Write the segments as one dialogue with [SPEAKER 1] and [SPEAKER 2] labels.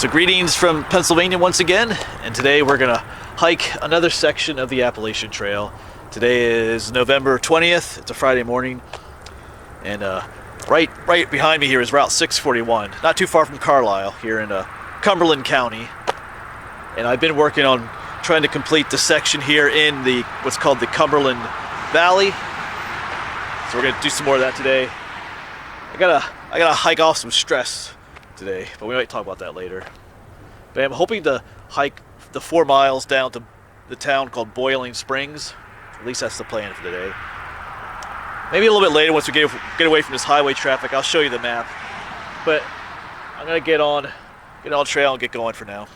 [SPEAKER 1] So greetings from Pennsylvania once again, and today we're gonna hike another section of the Appalachian Trail. Today is November 20th, it's a Friday morning, and right behind me here is Route 641, not too far from Carlisle, here in Cumberland County. And I've been working on trying to complete the section here in what's called the Cumberland Valley. So we're gonna do some more of that today. I gotta hike off some stress today, but we might talk about that later. But I'm hoping to hike the 4 miles down to the town called Boiling Springs. At least that's the plan for today. Maybe a little bit later once we get away from this highway traffic, I'll show you the map. But I'm gonna get on trail and get going for now.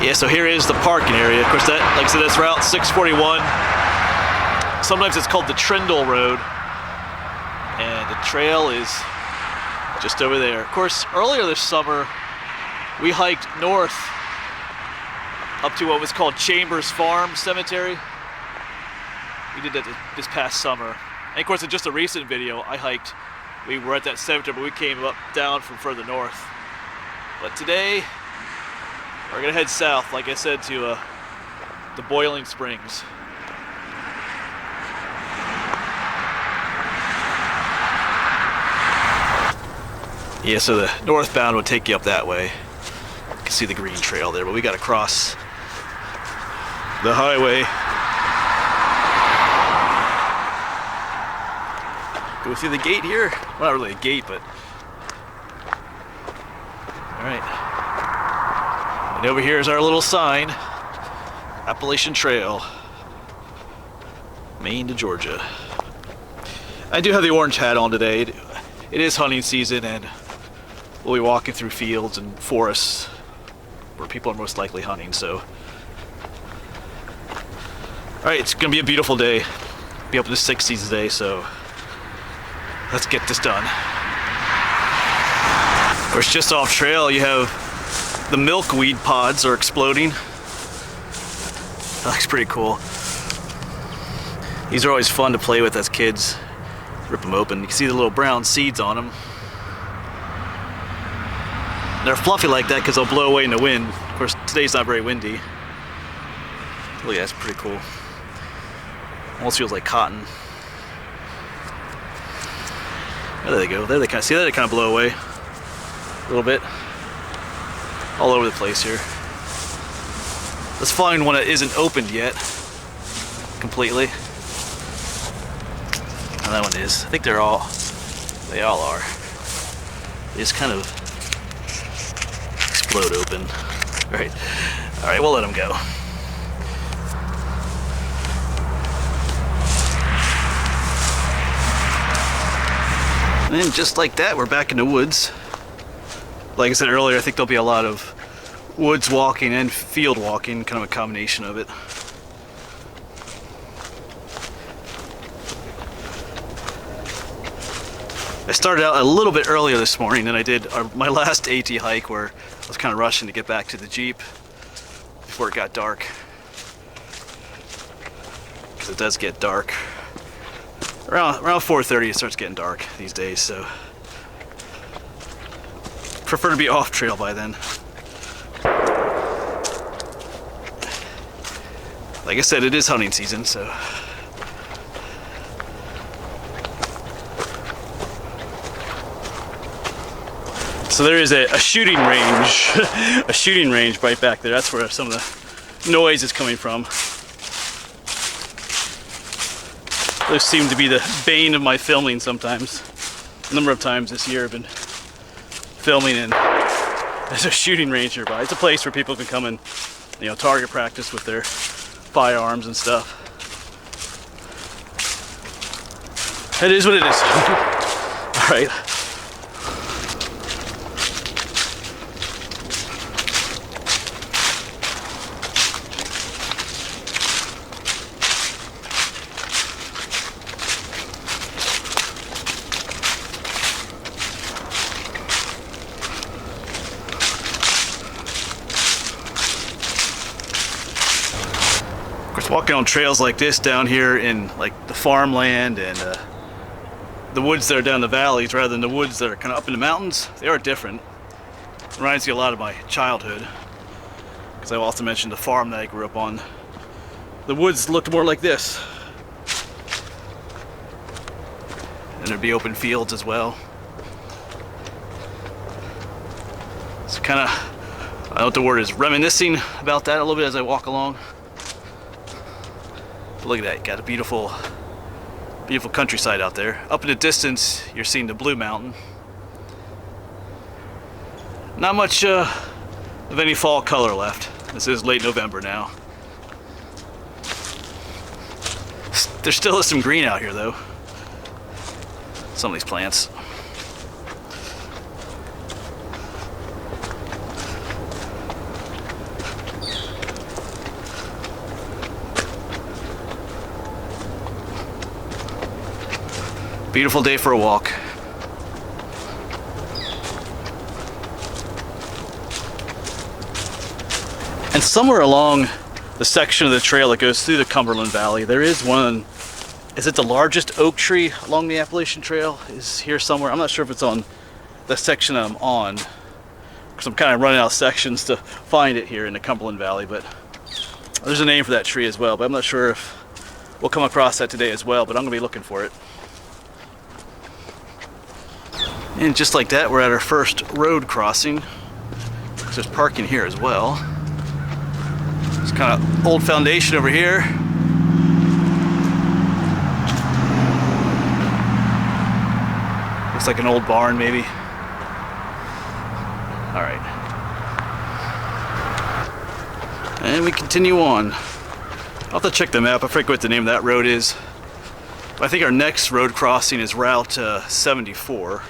[SPEAKER 1] Yeah, so here is the parking area. Of course, that, like I said, that's Route 641. Sometimes it's called the Trindle Road, and the trail is just over there. Of course, earlier this summer, we hiked north up to what was called Chambers Farm Cemetery. We did that this past summer. And of course, in just a recent video, we were at that cemetery, but we came down from further north. But today, we're gonna head south, like I said, to the Boiling Springs. Yeah, so the northbound would take you up that way. You can see the green trail there, but we gotta cross the highway. Go through the gate here. Well, not really a gate, but... Alright. And over here is our little sign. Appalachian Trail. Maine to Georgia. I do have the orange hat on today. It is hunting season, and we'll be walking through fields and forests where people are most likely hunting, so. Alright, it's gonna be a beautiful day. Be up in the 60s today, so let's get this done. Of course, just off trail, you have the milkweed pods are exploding. That looks pretty cool. These are always fun to play with as kids. Rip them open. You can see the little brown seeds on them. They're fluffy like that because they'll blow away in the wind. Of course, today's not very windy. Oh yeah, that's pretty cool. Almost feels like cotton. Oh, there they go. There they kind of see that they kind of blow away a little bit. All over the place here. Let's find one that isn't opened yet completely. And that one is. I think they all are. They just kind of explode open. All right, we'll let them go. And then just like that, we're back in the woods. Like I said earlier, I think there'll be a lot of woods walking and field walking, kind of a combination of it. I started out a little bit earlier this morning than I did my last AT hike, where I was kind of rushing to get back to the Jeep before it got dark. Because it does get dark. Around 4:30 it starts getting dark these days, so prefer to be off trail by then. Like I said, it is hunting season, so. So there is a shooting range, a shooting range right back there. That's where some of the noise is coming from. Those seem to be the bane of my filming sometimes. A number of times this year I've been filming, and there's a shooting range nearby. It's a place where people can come and, target practice with their firearms and stuff. It is what it is. All right. Walking on trails like this down here in like the farmland and the woods that are down the valleys rather than the woods that are kind of up in the mountains, they are different. Reminds me a lot of my childhood, because I also mentioned the farm that I grew up on. The woods looked more like this. And there'd be open fields as well. So kind of, I don't know what the word is, reminiscing about that a little bit as I walk along. But look at that, you got a beautiful countryside out there. Up in the distance, you're seeing the Blue Mountain. Not much of any fall color left. This is late November now. There still is some green out here though. Some of these plants. Beautiful day for a walk. And somewhere along the section of the trail that goes through the Cumberland Valley, there is one, is it the largest oak tree along the Appalachian Trail? Is here somewhere. I'm not sure if it's on the section I'm on, because I'm kind of running out of sections to find it here in the Cumberland Valley, but there's a name for that tree as well, but I'm not sure if we'll come across that today as well, but I'm going to be looking for it. And just like that, we're at our first road crossing. There's parking here as well. It's kind of old foundation over here. Looks like an old barn maybe. All right. And we continue on. I'll have to check the map. I forget what the name of that road is. I think our next road crossing is Route 74.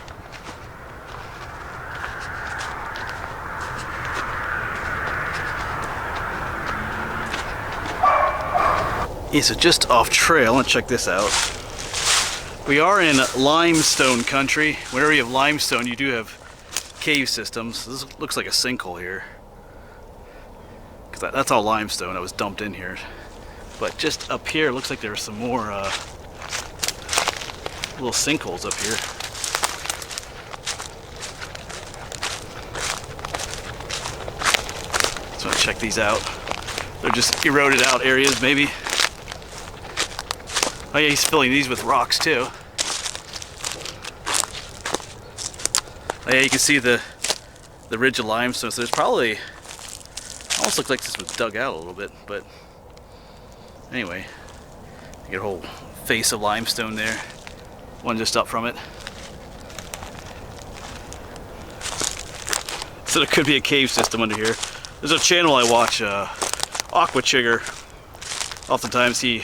[SPEAKER 1] Yeah, so just off trail, let's check this out. We are in limestone country. Whenever you have limestone, you do have cave systems. This looks like a sinkhole here. Because that's all limestone that was dumped in here. But just up here, it looks like there's some more little sinkholes up here. So I'll check these out. They're just eroded out areas, maybe. Oh yeah, he's filling these with rocks too. Oh yeah, you can see the ridge of limestone. So there's probably, almost looks like this was dug out a little bit, but anyway, you get a whole face of limestone there. One just up from it. So there could be a cave system under here. There's a channel I watch, Aqua Chigger. Oftentimes he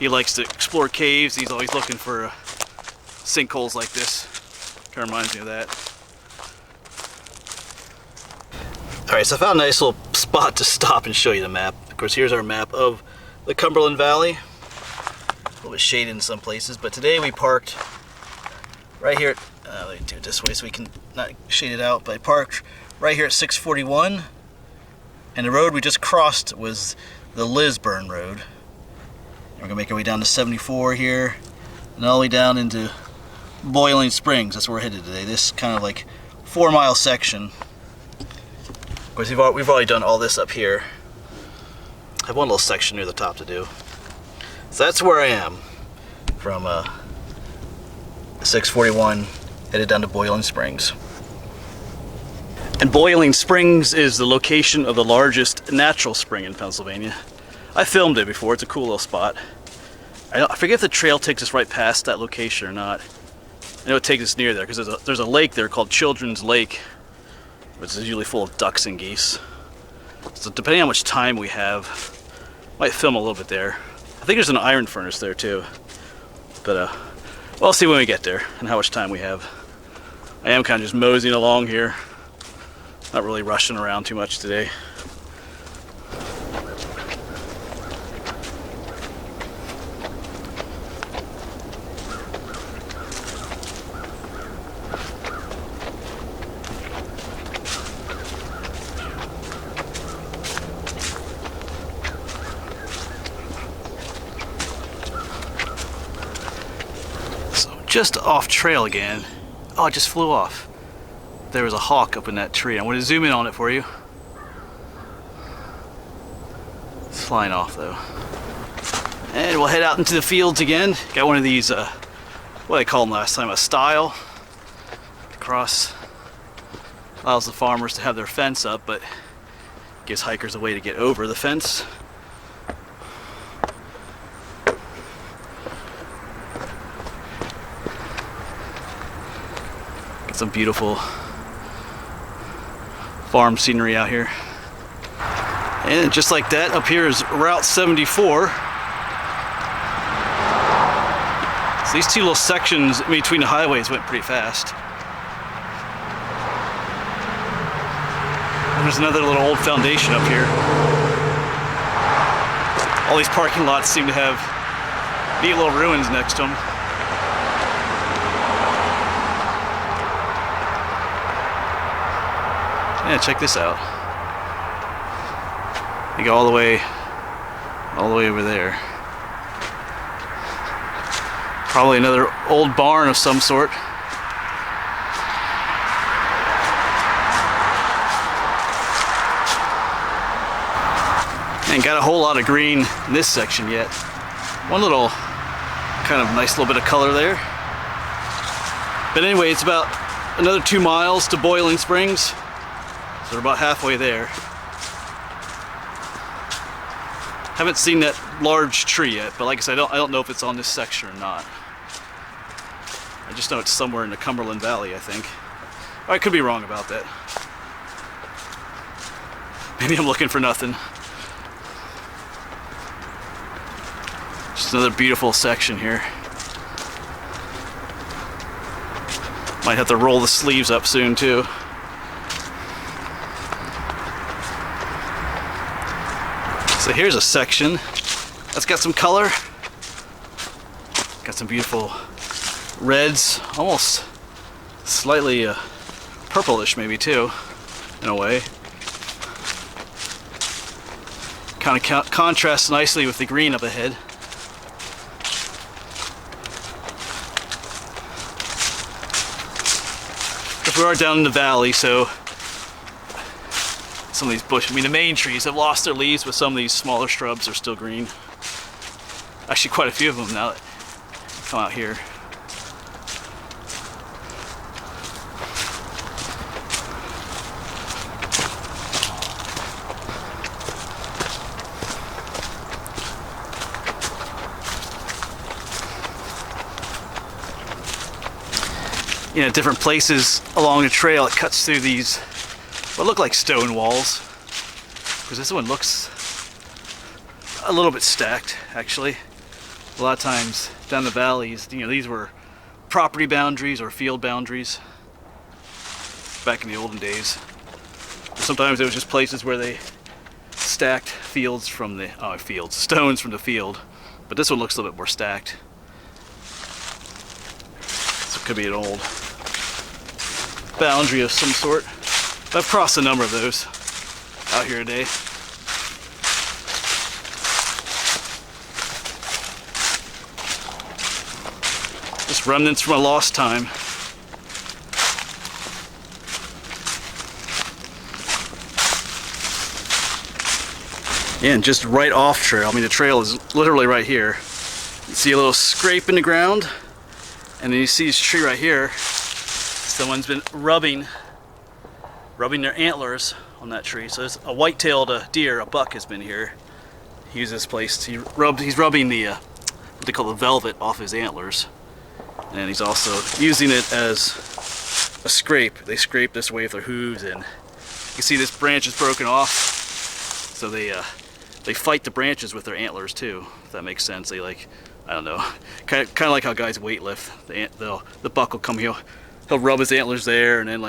[SPEAKER 1] likes to explore caves. He's always looking for sinkholes like this. Kind of reminds me of that. Alright, so I found a nice little spot to stop and show you the map. Of course, here's our map of the Cumberland Valley. A little bit shaded in some places, but today we parked right here. Let me do it this way so we can not shade it out. But I parked right here at 641, and the road we just crossed was the Lisburn Road. We're gonna make our way down to 74 here, and all the way down into Boiling Springs. That's where we're headed today. This kind of like 4-mile section. Of course, we've already done all this up here. I have one little section near the top to do. So that's where I am from 641, headed down to Boiling Springs. And Boiling Springs is the location of the largest natural spring in Pennsylvania. I filmed it before. It's a cool little spot. I forget if the trail takes us right past that location or not. I know it takes us near there because there's a lake there called Children's Lake, which is usually full of ducks and geese. So depending on how much time we have, might film a little bit there. I think there's an iron furnace there too. But well, I'll see when we get there and how much time we have. I am kind of just moseying along here. Not really rushing around too much today. Just off trail again. Oh, it just flew off.
[SPEAKER 2] there was a hawk up in that tree. I'm going to zoom in on it for you. It's flying off though. And we'll head out into the fields again. Got one of these, what I called them last time, a stile. Cross allows the farmers to have their fence up, but gives hikers a way to get over the fence. Got some beautiful farm scenery out here. And just like that, up here is Route 74. So these two little sections in between the highways went pretty fast. And there's another little old foundation up here. All these parking lots seem to have neat little ruins next to them. Yeah, check this out. You go all the way over there. Probably another old barn of some sort. Ain't got a whole lot of green in this section yet. One little kind of nice little bit of color there. But anyway, it's about another 2 miles to Boiling Springs. So we're about halfway there. Haven't seen that large tree yet, but like I said, I don't know if it's on this section or not. I just know it's somewhere in the Cumberland Valley, I think. Or I could be wrong about that. Maybe I'm looking for nothing. Just another beautiful section here. Might have to roll the sleeves up soon too. So here's a section that's got some color. Got some beautiful reds, almost slightly purplish maybe too, in a way. Kind of contrasts nicely with the green up ahead. We are down in the valley, so some of these bushes, I mean the main trees have lost their leaves, but some of these smaller shrubs are still green. Actually quite a few of them now that come out here. You know, different places along the trail, it cuts through these what look like stone walls, because this one looks a little bit stacked actually. A lot of times down the valleys, you know, these were property boundaries or field boundaries back in the olden days. Sometimes it was just places where they stacked fields from the stones from the field, but this one looks a little bit more stacked. So it could be an old boundary of some sort. I've crossed a number of those out here today. Just remnants from a lost time. Yeah, and just right off trail, I mean the trail is literally right here. You see a little scrape in the ground, and then you see this tree right here. Someone's been rubbing their antlers on that tree. So it's a white-tailed deer, a buck, has been here. He uses this place. He's rubbing the what they call the velvet off his antlers, and he's also using it as a scrape. They scrape this way with their hooves, and you can see this branch is broken off. So they fight the branches with their antlers too. If that makes sense. They I don't know, kind of like how guys weight lift. The buck will come here. He'll rub his antlers there and then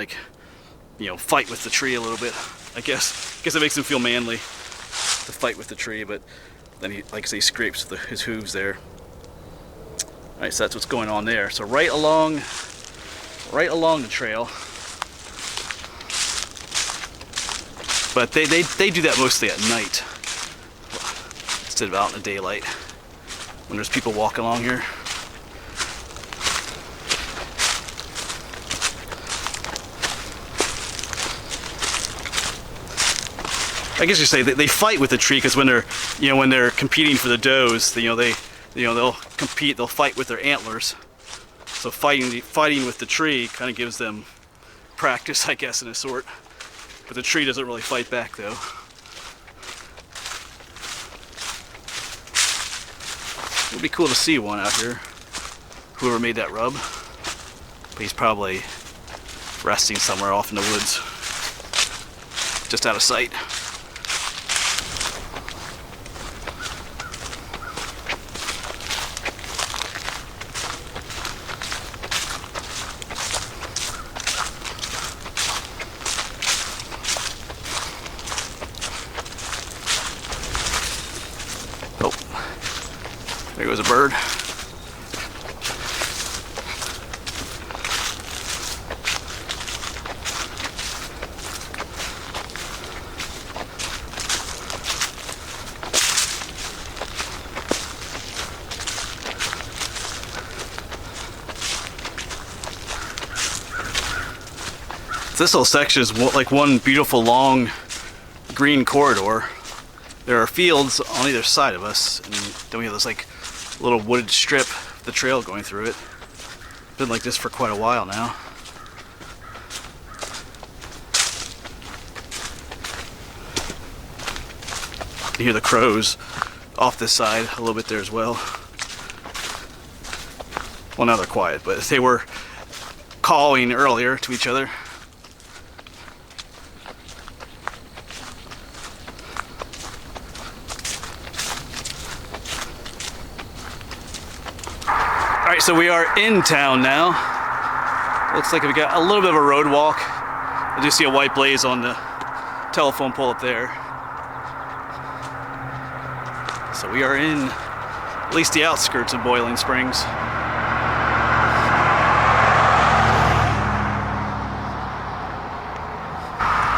[SPEAKER 2] fight with the tree a little bit. I guess it makes him feel manly to fight with the tree, but then he, like I say, scrapes his hooves there. All right, so that's what's going on there. So right along the trail. But they do that mostly at night instead of out in the daylight when there's people walking along here. I guess you say they fight with the tree, because when they're competing for the does, they'll compete, they'll fight with their antlers. So fighting with the tree kind of gives them practice, I guess, in a sort. But the tree doesn't really fight back, though. It would be cool to see one out here. Whoever made that rub. But he's probably resting somewhere off in the woods. Just out of sight. Oh, there goes a bird. This whole section is like one beautiful long green corridor. There are fields on either side of us, and then we have this like little wooded strip of the trail going through it. Been like this for quite a while now. You can hear the crows off this side a little bit there as well. Well, now they're quiet, but they were calling earlier to each other. Alright, so we are in town now. Looks like we got a little bit of a road walk. I do see a white blaze on the telephone pole up there. So we are in at least the outskirts of Boiling Springs.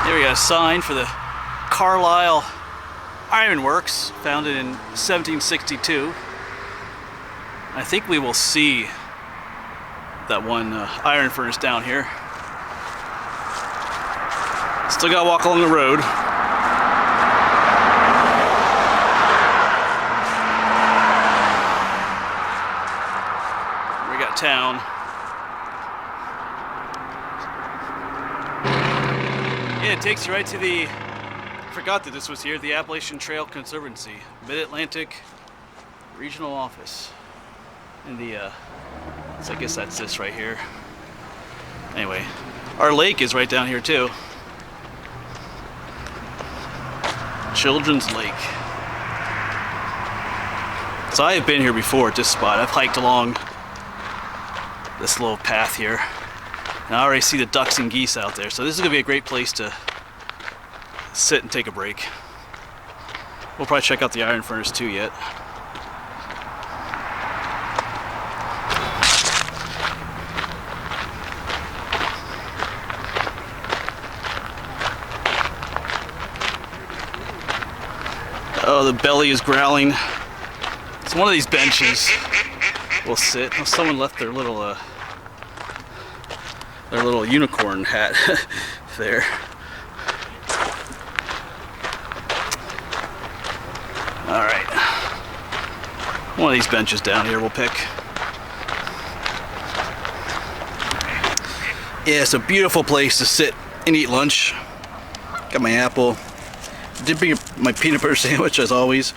[SPEAKER 2] Here we got a sign for the Carlisle Iron Works, founded in 1762. I think we will see that one iron furnace down here. Still gotta walk along the road. We got town. Yeah, it takes you right to the, I forgot that this was here, the Appalachian Trail Conservancy, Mid-Atlantic Regional Office. In the, so I guess that's this right here. Anyway, our lake is right down here too. Children's Lake. So I have been here before at this spot. I've hiked along this little path here. And I already see the ducks and geese out there. So this is gonna be a great place to sit and take a break. We'll probably check out the iron furnace too yet. Oh, the belly is growling. It's one of these benches. We'll sit. Oh, someone left their little unicorn hat there. All right. One of these benches down here we'll pick. Yeah, it's a beautiful place to sit and eat lunch. Got my apple. Did bring my peanut butter sandwich as always.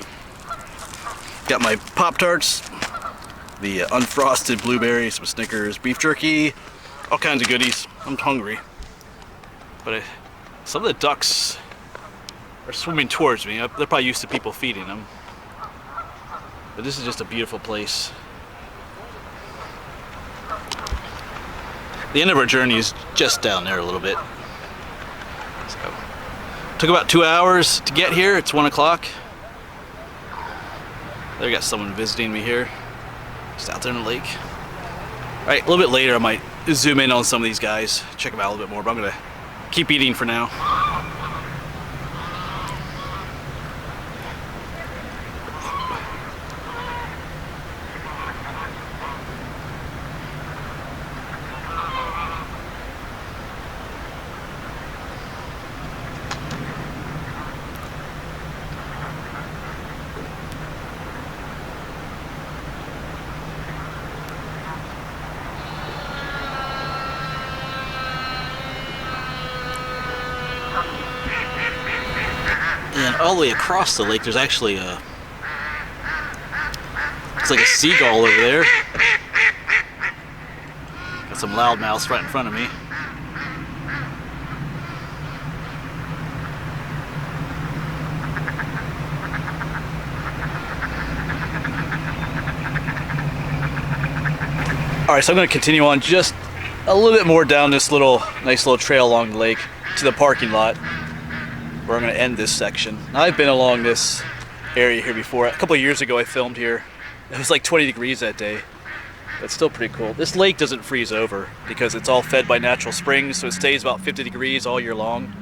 [SPEAKER 2] Got my Pop-Tarts, the unfrosted blueberries, some Snickers, beef jerky, all kinds of goodies. I'm hungry. But some of the ducks are swimming towards me. They're probably used to people feeding them. But this is just a beautiful place. The end of our journey is just down there a little bit. So, took about 2 hours to get here. It's 1 o'clock. There we got someone visiting me here. Just out there in the lake. Alright, a little bit later I might zoom in on some of these guys, check them out a little bit more, but I'm gonna keep eating for now. And all the way across the lake, there's actually a, looks like a seagull over there. Got some loudmouths right in front of me. Alright, so I'm going to continue on just a little bit more down this nice little trail along the lake to the parking lot where I'm going to end this section. Now, I've been along this area here before. A couple of years ago I filmed here. It was like 20 degrees that day. But it's still pretty cool. This lake doesn't freeze over because it's all fed by natural springs, so it stays about 50 degrees all year long.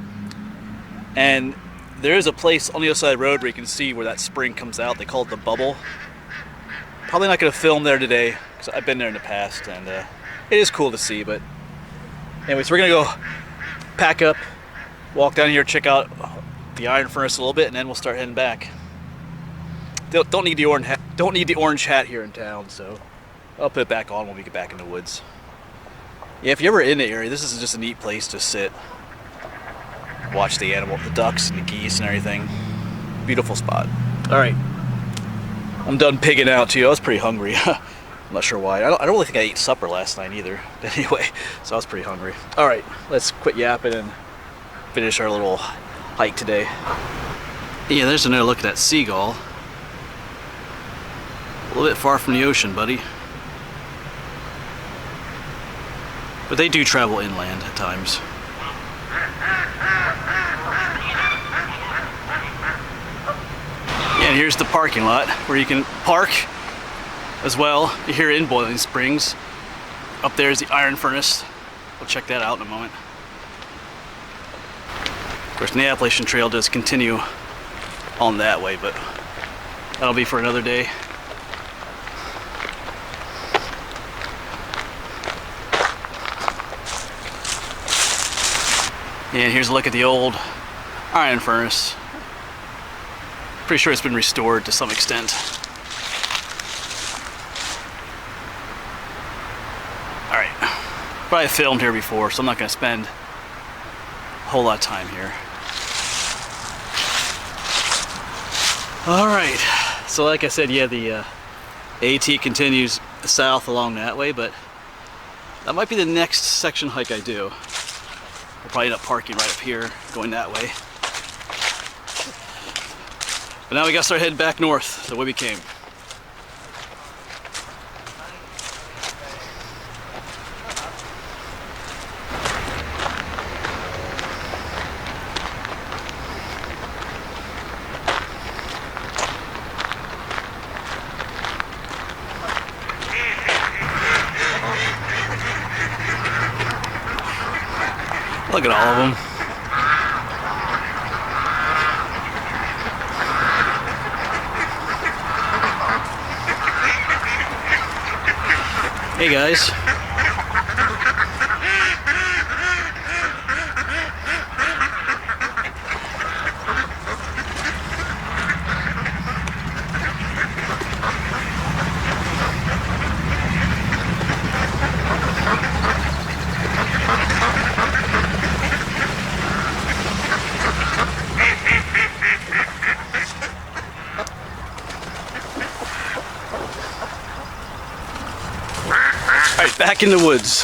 [SPEAKER 2] And there is a place on the other side of the road where you can see where that spring comes out. They call it the bubble. Probably not going to film there today because I've been there in the past, and it is cool to see. But anyways, we're going to go pack up, walk down here, check out the iron furnace a little bit, and then we'll start heading back. Don't need the orange hat here in town, so I'll put it back on when we get back in the woods. Yeah, if you're ever in the area, this is just a neat place to sit, watch the ducks and the geese and everything. Beautiful spot. All right. I'm done pigging out too. I was pretty hungry. I'm not sure why. I don't really think I ate supper last night either. Anyway, so I was pretty hungry. All right, let's quit yapping and finish our little hike today. Yeah, there's another look at that seagull. A little bit far from the ocean, buddy. But they do travel inland at times. And here's the parking lot where you can park as well here in Boiling Springs. Up there is the iron furnace. We'll check that out in a moment. Of course, the Appalachian Trail does continue on that way, but that'll be for another day. And here's a look at the old iron furnace. Pretty sure it's been restored to some extent. Alright, probably filmed here before, so I'm not going to spend a whole lot of time here. Alright, so like I said, yeah, the AT continues south along that way, but that might be the next section hike I do. We'll probably end up parking right up here, going that way. But now we gotta start heading back north, the way we came. Look at all of them. Hey guys. Alright, back in the woods.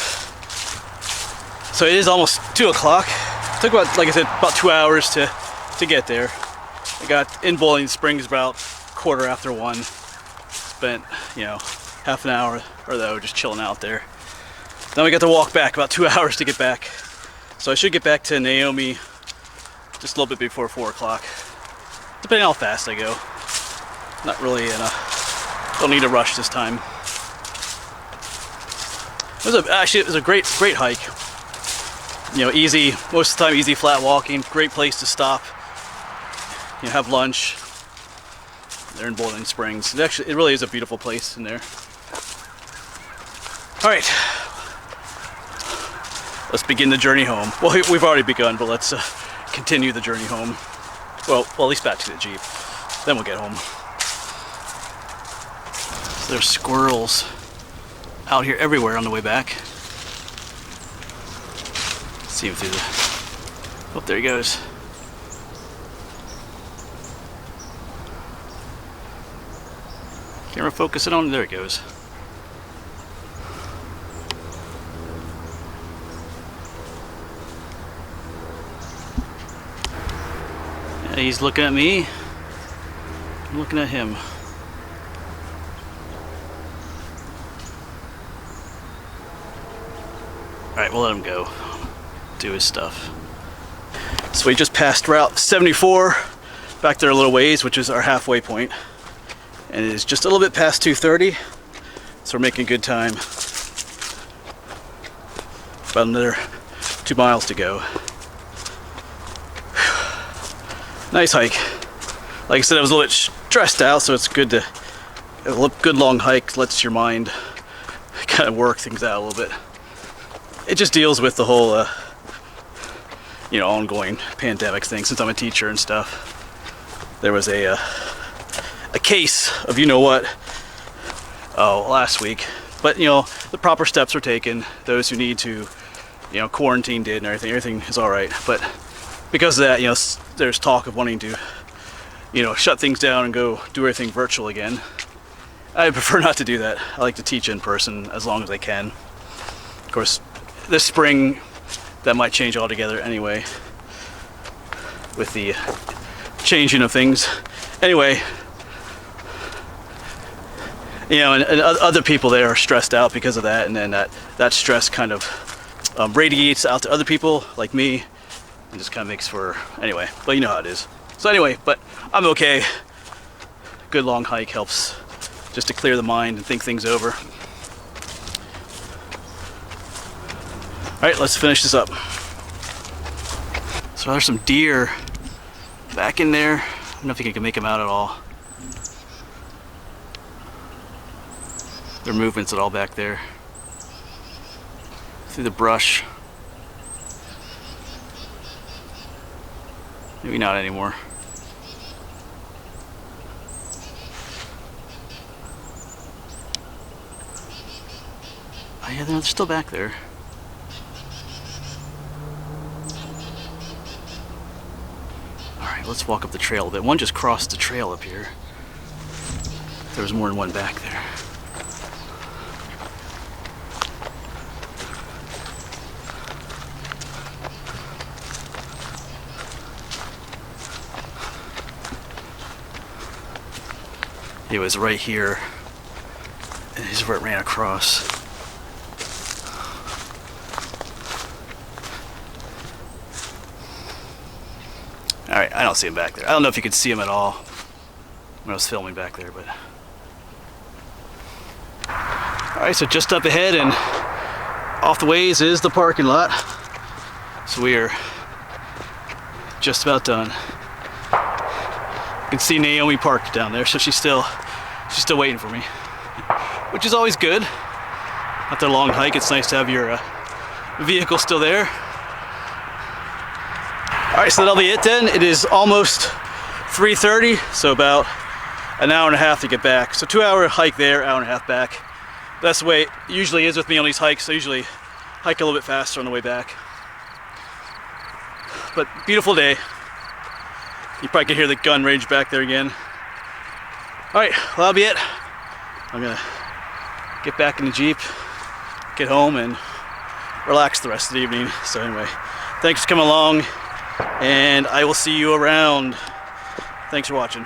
[SPEAKER 2] So it is almost 2 o'clock. It took about, like I said, about 2 hours to get there. I got in Boiling Springs about 1:15. Spent, half an hour or so just chilling out there. Then we got to walk back about 2 hours to get back. So I should get back to Naomi just a little bit before 4 o'clock. Depending on how fast I go. Not really don't need to rush this time. It was a great hike. Easy, most of the time easy flat walking, great place to stop. Have lunch. They're in Boiling Springs. It really is a beautiful place in there. All right, let's begin the journey home. Well, we've already begun, but let's continue the journey home. Well, at least back to the Jeep. Then we'll get home. So there's squirrels out here everywhere on the way back. Let's see him through the... Oh, there he goes. Camera focus it on. There it goes. Yeah, he's looking at me. I'm looking at him. Alright, we'll let him go. Do his stuff. So we just passed Route 74 back there a little ways, which is our halfway point. And it is just a little bit past 2:30, so we're making good time. About another 2 miles to go. Nice hike. Like I said, I was a little bit stressed out, so it's good to a good long hike. Lets your mind kind of work things out a little bit. It just deals with the whole, you know, ongoing pandemic thing. Since I'm a teacher and stuff, there was a case of you know what, last week. But you know, the proper steps were taken. Those who need to, you know, quarantine did and everything. Everything is all right. But because of that, you know, there's talk of wanting to, you know, shut things down and go do everything virtual again. I prefer not to do that. I like to teach in person as long as I can. Of course, this spring that might change altogether anyway with the changing of things. Anyway, you know, and other people there are stressed out because of that, and then that stress kind of radiates out to other people like me, and just kind of makes for, anyway, but you know how it is. So anyway, but I'm okay. Good long hike helps just to clear the mind and think things over. All right, let's finish this up. So there's some deer back in there. I don't know if you can make them out at all. Their movements at all back there. Through the brush. Maybe not anymore. Oh yeah, they're still back there. Alright, let's walk up the trail a bit. One just crossed the trail up here. There was more than one back there. It was right here, and this is where it ran across. Alright, I don't see him back there. I don't know if you could see him at all when I was filming back there, but... Alright, so just up ahead and off the ways is the parking lot. So we are just about done. You can see Naomi parked down there, so she's still waiting for me, which is always good. After a long hike, it's nice to have your vehicle still there. All right, so that'll be it then. It is almost 3:30, so about an hour and a half to get back. So 2-hour hike there, hour and a half back. That's the way it usually is with me on these hikes. I usually hike a little bit faster on the way back. But beautiful day. You probably can hear the gun range back there again. All right, well, that'll be it. I'm gonna get back in the Jeep, get home, and relax the rest of the evening. So anyway, thanks for coming along, and I will see you around. Thanks for watching.